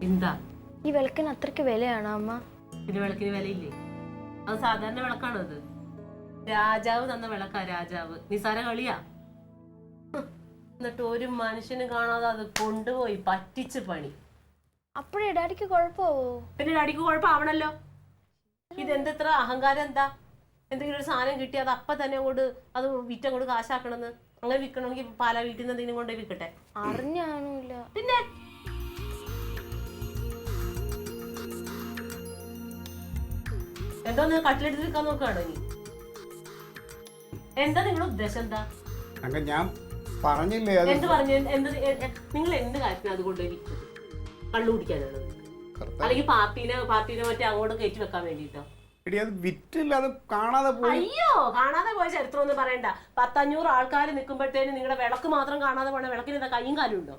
എന്താ ഈ വിളക്കിന് അത്രയ്ക്ക് വിലയാണോ അമ്മ? പിന്നെ വിളക്കിന് വിലയില്ലേ? അത് സാധാരണ വിളക്കാണോ അത്? രാജാവ് തന്ന വിളക്കാ, രാജാവ്. നിസാര കളിയാ. എന്നിട്ട് ഒരു മനുഷ്യനും കാണാതെ അത് കൊണ്ടുപോയി പറ്റിച്ച് പണി. അപ്പോഴേ ഡാഡിക്ക് കുഴപ്പമാവോ? പിന്നെ ഡാഡിക്ക് കുഴപ്പമാവണല്ലോ. ഇതെന്തത്ര അഹങ്കാരം? എന്താ എന്തെങ്കിലും ഒരു സാധനം കിട്ടി അത് അപ്പൊ തന്നെ അങ്ങോട്ട് അത് വിറ്റങ്ങോട്ട് കാശാക്കണമെന്ന്? അങ്ങനെ വിൽക്കണമെങ്കിൽ പല വീട്ടിൽ നിന്ന് എന്തെങ്കിലും കൊണ്ടുപോയി വിൽക്കട്ടെ. അറിഞ്ഞാണൂല്ല. പിന്നെ എന്തോ നിങ്ങൾ കട്ടിലെടുത്ത് വിൽക്കാൻ നോക്കുകയാണോ ഇനി? എന്താ നിങ്ങളുടെ ഉദ്ദേശം? എന്താ ഞാൻ പറഞ്ഞില്ലേ? എന്ത് പറഞ്ഞു? നിങ്ങൾ എന്ത് കാര്യത്തിന് അതുകൊണ്ട് വിൽക്കുന്നത്? കള്ളു കുടിക്കാനാണ്? അല്ലെങ്കിൽ പാർട്ടീനെ മറ്റേ അങ്ങോട്ട് കയറ്റി വെക്കാൻ വേണ്ടിട്ടോ? അത് വിറ്റില്ല, അത് കാണാതെ പോയി. അയ്യോ, കാണാതെ പോയ ചരിത്രം ഒന്നും പറയണ്ട. 500 ആൾക്കാർ നിൽക്കുമ്പോഴത്തേന് നിങ്ങളുടെ വിളക്ക് മാത്രം കാണാതെ പോണ വിളക്കിന് എന്താ കയ്യും കാലും ഉണ്ടോ?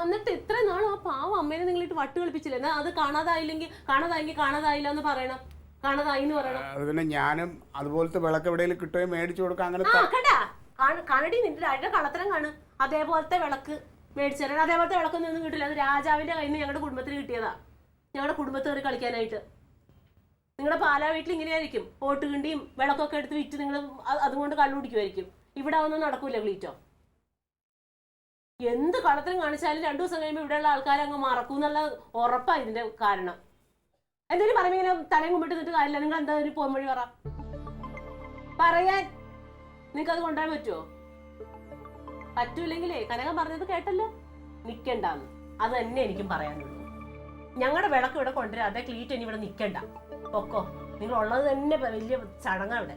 എന്നിട്ട് ഇത്ര നാളും ആ പാവം അമ്മേനെ നിങ്ങളിട്ട് വട്ട് കളിപ്പിച്ചില്ല. എന്നാ അത് കാണാതായില്ലെങ്കിൽ കാണാതായില്ല എന്ന് പറയണം, കാണാതായി എന്ന് പറയണം. പിന്നെ ഞാനും അതുപോലത്തെ വിളക്ക് എവിടെയെങ്കിലും കിട്ടുകയും മേടിച്ചു കൊടുക്കാം. അങ്ങനെ കാണടി, നിന്റെ അഴ കളത്തരം കാണും. അതേപോലത്തെ വിളക്ക് മേടിച്ചു, അതേപോലത്തെ വിളക്കൊന്നും ഒന്നും കിട്ടില്ല. അത് രാജാവിന്റെ കയ്യിൽ നിന്ന് ഞങ്ങളുടെ കുടുംബത്തിന് കിട്ടിയതാ. ഞങ്ങളുടെ കുടുംബത്തിൽ കയറി കളിക്കാനായിട്ട്. നിങ്ങളുടെ പാലാ വീട്ടിൽ ഇങ്ങനെയായിരിക്കും, ഓട്ടുകിണ്ടിയും വിളക്കൊക്കെ എടുത്ത് വിറ്റ് നിങ്ങൾ അതുകൊണ്ട് കള്ളു കുടിക്കുമായിരിക്കും. ഇവിടെ ഒന്നും നടക്കൂല ക്ലീറ്റോ. എന്ത് കളത്തിലും കാണിച്ചാലും 2 ദിവസം കഴിയുമ്പോൾ ഇവിടെയുള്ള ആൾക്കാരെ അങ്ങ് മറക്കും എന്നുള്ള ഉറപ്പാ ഇതിന്റെ കാരണം. എന്തെങ്കിലും പറയുമ്പോൾ ഇങ്ങനെ തലയും കുമ്പിട്ട് നിന്നിട്ട് കാര്യമില്ല. നിങ്ങൾ എന്താ ഒരു പോംവഴി പറയാൻ നിങ്ങൾക്ക് അത് കൊണ്ടുവരാൻ പറ്റുമോ? പറ്റൂല്ലെങ്കിലേ കനകം പറഞ്ഞത് കേട്ടല്ലോ, നിക്കണ്ടാന്ന്. അത് തന്നെ എനിക്കും പറയാനുള്ളൂ. ഞങ്ങളുടെ വിളക്ക് ഇവിടെ കൊണ്ടുവരാം, അതേ ക്ലീറ്റ് ഇനി ഇവിടെ നിക്കണ്ട, പൊക്കോ. നിങ്ങൾ ഉള്ളത് തന്നെ വലിയ ചടങ്ങാ ഇവിടെ.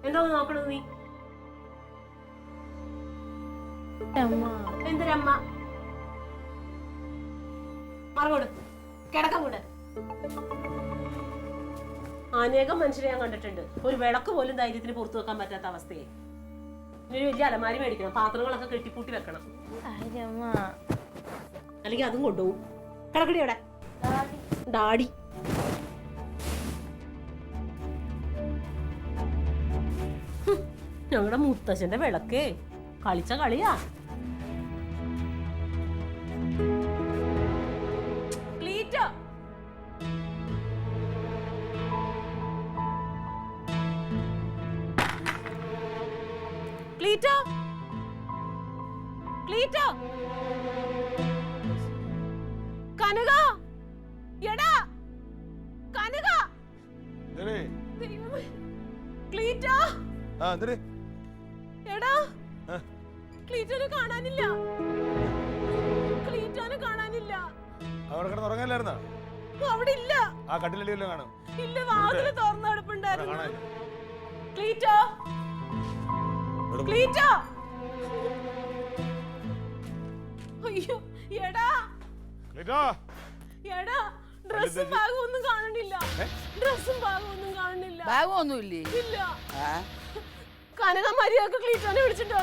എന്തോന്ന് നോക്കണത് നീ? എന്തിനമ്മ? മറുകൊടു കിടക്കം കൂടെ. അനേകം മനുഷ്യരെ ഞാൻ കണ്ടിട്ടുണ്ട്, ഒരു വിളക്ക് പോലും ധൈര്യത്തിന് പുറത്തു വെക്കാൻ പറ്റാത്ത അവസ്ഥയെ. ഇനി വലിയ അലമാരി മേടിക്കണം, പാത്രങ്ങളൊക്കെ കെട്ടിപ്പൂട്ടി വെക്കണം. അല്ലെങ്കിൽ അതും കൊണ്ടുപോകും. കിടക്കടി അവിടെ ഡാഡി. ഞങ്ങളുടെ മുത്തശ്ശന്റെ വിളക്കേ കളിച്ച കളിയാ. ക്ലീറ്റോ, ക്ലീറ്റോ, ക്ലീറ്റോ, കനക, എടാ കനക, ക്ലീറ്റോ, എടാ ക്ലീറ്റോനെ കാണാനില്ല, ക്ലീറ്റോനെ കാണാനില്ല. അവിടെ ഇല്ല. ഇല്ല, വാതില് തുറന്നു കിടപ്പുണ്ടായിരുന്നു. ക്ലീറ്റോ, ക്ലീറ്റോ, അയ്യോ എടാ, എടാ ഡ്രസ്സും ബാഗും ഒന്നും കാണണില്ല. ഡ്രസ്സും ബാഗും ഒന്നും കാണണില്ല. ബാഗൊന്നുമില്ലേ? ഇല്ല. കനക മര്യാദക്ക് ക്ലീറ്റോനെ വിളിച്ചിട്ടോ?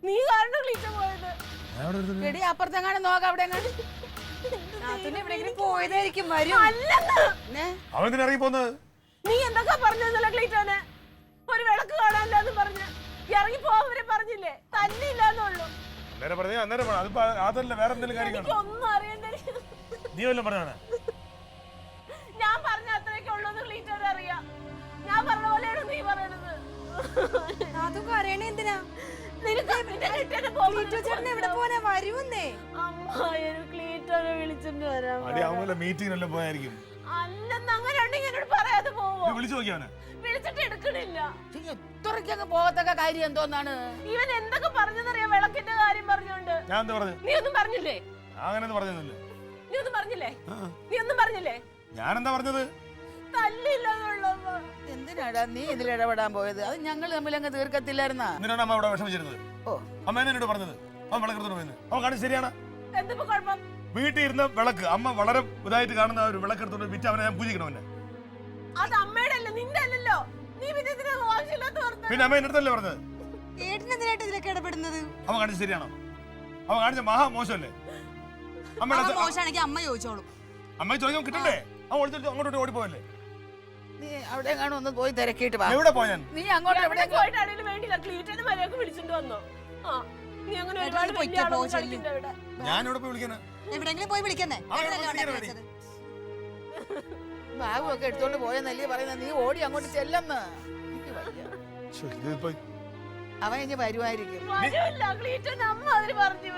നീ കാരണം ക്ലീറ്റോ പോയത്. എടി അപ്പുറത്തെങ്ങാനും നോക്കാം, അവിടെ പോയതായിരിക്കും. നീ എന്തൊക്കെ പറഞ്ഞല്ലോ ക്ലീറ്റോനെ? ഒരു വിളക്ക് കാണാനില്ലെന്ന് പറഞ്ഞ് ഇറങ്ങി പോവരെ പറഞ്ഞില്ലേ? തല്ലില്ലാന്നുള്ളൂ. ഒന്നും അറിയണ്ടേ? ഞാൻ പറഞ്ഞ അത്രയൊക്കെ ഉള്ളൂന്ന് ക്ലീറ്റോനെ അറിയാം. ഞാൻ പറഞ്ഞ പോലെയാണ് നീ പറയണത്. അതൊക്കെ അറിയണേ എന്തിനാ? പോകത്തൊക്കെ കാര്യം എന്തോന്നാണ്? ഇവൻ എന്തൊക്കെ പറഞ്ഞറിയാം? വിളക്കിന്റെ കാര്യം പറഞ്ഞോണ്ട് നീ ഒന്നും പറഞ്ഞില്ലേ? നീ ഒന്നും പറഞ്ഞില്ലേ? നീ ഒന്നും പറഞ്ഞില്ലേ? ഞാനെന്താ പറഞ്ഞത്? എന്തിനാടാ നീ ഇതിൽ ഇടപെടാൻ പോയത്? അത് ഞങ്ങൾ തമ്മിൽ അങ്ങ് തീർക്കത്തില്ലായിരുന്നാ? ശരിയാണ്. വീട്ടിൽ ഇരുന്ന വിളക്ക് അമ്മ വളരെ ഇതായിട്ട് കാണുന്ന ഒരു വിളക്കെടുത്തോണ്ട് വിറ്റ് അവനെ ഞാൻ പൂജിക്കണമല്ലേ? പിന്നെ അമ്മ എന്റെ അടുത്തല്ലേ പറഞ്ഞത്? അവൻ കാണിച്ചത് ശരിയാണോ? അവൻ കാണിച്ച മഹാ മോശമല്ലേ? അമ്മ ചോദിച്ചോളൂ. അമ്മ ചോദിക്കാൻ കിട്ടണ്ടേ? അവൻ അങ്ങോട്ട് ഓടിപ്പോയല്ലേ? നീ അവിടെ ഒന്ന് പോയി തിരക്കിട്ട് വാ. എവിടെ പോയാൻ? നീ അങ്ങോട്ട് എവിടെ പോയിട്ടാണെങ്കിലും വേണ്ടില്ല, ക്ലീറ്റോനെ മര്യാദക്ക് വിളിച്ചിട്ട് വന്നോ? നീ അങ്ങനെ ഒരുപാട് ഒരുപാട് വലിയ ആളുകൾ കളിക്കുന്നുണ്ട് ഇവിടെ. ഞാനിവിടെ പോയി വിളിക്കാനാ. എവിടെങ്കിലും പോയി വിളിക്കുന്നേ ബാഗും ഒക്കെ എടുത്തോണ്ട് പോയെന്നല്ലേ പറയുന്നത്, നീ ഓടി അങ്ങോട്ട് ചെല്ലെന്ന്. എനിക്ക് വയ്യ. ശ്ശോ, ഇതിപ്പോ അവൻ ഇനി വരുമായിരിക്കും. വരൂല്ല, ക്ലീറ്റൻ അമ്മ അതിന് പറഞ്ഞു.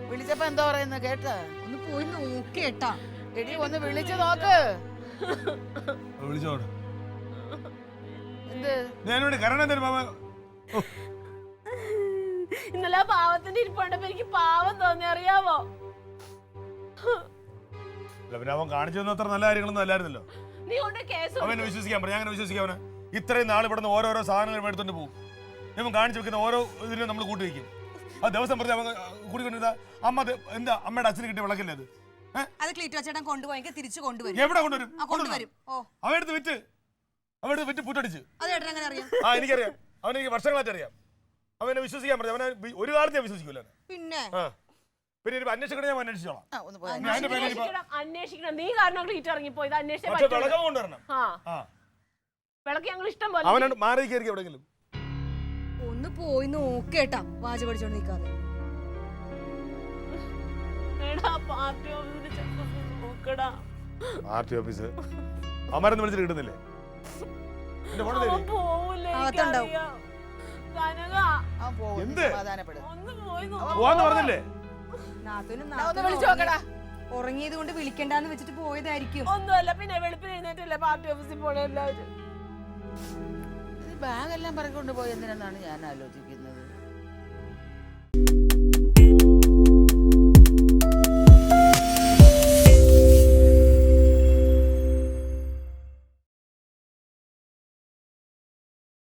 വിളിച്ചപ്പോ എന്താ പറയുന്നത് കേട്ടാ? ഒന്ന് പോയി നോക്കേട്ടാ. എടി ഒന്ന് വിളിച്ചു നോക്ക്. വിളിച്ചോട്. എന്ത് ഞാനിവിടെ കരണം തരും മാമ. ഇന്നലെ ആ പാവത്തിന്റെ ഇരിപ്പുണ്ടപ്പോ എനിക്ക് പാവം തോന്നി, അറിയാവോ? പിന്നെ അവൻ കാണിച്ചു തന്ന അത്ര നല്ല കാര്യങ്ങളൊന്നും അല്ലായിരുന്നല്ലോ. നീ കൊണ്ട് കേസ് അവനെ വിശ്വസിക്കാൻ പറയാം. അങ്ങനെ വിശ്വസിക്കാൻ അവന് ഇത്രയും നാൾ ഇവിടുന്ന് ഓരോരോ സാധനങ്ങൾ എടുത്തോണ്ട് പോകും. ഇവൻ കാണിച്ചു വെക്കുന്ന ഓരോ ഇതിനും നമ്മൾ കൂട്ടി വയ്ക്കും. ആ ദിവസം പറഞ്ഞ അവൻ കൂടിക്കൊണ്ടിരുന്ന അമ്മ എന്താ അമ്മയുടെ അച്ഛന് കിട്ടിയ വിളക്കല്ലേ അത്? അത് ക്ലീറ്റോ ചേട്ടൻ കൊണ്ടുപോയെങ്കിൽ തിരിച്ചു കൊണ്ടുവരും. എവിടെ കൊണ്ടുവരും? കൊണ്ടുവരും. ഓ അവടുത്ത് വിറ്റ് പുറ്റടിച്ച്. അത് ചേട്ടൻ എങ്ങനെ അറിയാം? ആ എനിക്കറിയാം. അവനെനിക്ക് വർഷങ്ങളായിട്ട് അറിയാം. അവനെ വിശ്വസിക്കാൻ പറഞ്ഞു. അവനെ ഒരു കാലത്ത് ഞാൻ വിശ്വസിക്കൂല. പിന്നെ പിന്നെ ഇനിയിപ്പോ അന്വേഷിക്കണേ ഞാൻ അന്വേഷിച്ചോളാം. ഒന്ന് പോയി അന്വേഷിക്കണം. നീ കാരണം ക്ലീറ്റ് ഇറങ്ങിപ്പോയി. ഇത് അന്വേഷിച്ചാൽ പക്ഷെ വിളക്കം കൊണ്ടുവരണം. വിളക്ക് ഞങ്ങൾ ഇഷ്ടം പോലെ. അവനോട് മാറി കയറി എവിടെങ്കിലും. ഒന്ന് പോയി നോക്കേട്ടാ, വാച പഠിച്ചോണ്ട് നിൽക്കാതെ. പാർട്ടി ഓഫീസിൽ ചെന്ന് നോക്കടാ. പാർട്ടി ഓഫീസ് അമരന്ന് വിളിച്ചിട്ട് കിട്ടുന്നില്ലേ? അവൻ പോവൂലേ, അകത്തുണ്ടാവും. എനിക്കറിയാം. കനക, അവൻ പോകും. എന്ത്? സമാധാനപ്പെടും. ഒന്ന് പോയി പോവാന്ന് പറഞ്ഞില്ലേ? ഒന്ന് വിളിച്ചു നോക്കടാ. ഉറങ്ങിയത് കൊണ്ട് വിളിക്കണ്ടെന്ന് വെച്ചിട്ട് പോയതായിരിക്കും. ഒന്നുമല്ല. പിന്നെ വെളുപ്പിന് എഴുന്നേറ്റല്ലേ പാർട്ടി ഓഫീസിൽ പോണേ എല്ലാവരും. ബാഗെല്ലാം പറഞ്ഞുകൊണ്ട് പോയി എന്തിനാണ് ഞാൻ ആലോചിക്കുന്നത്.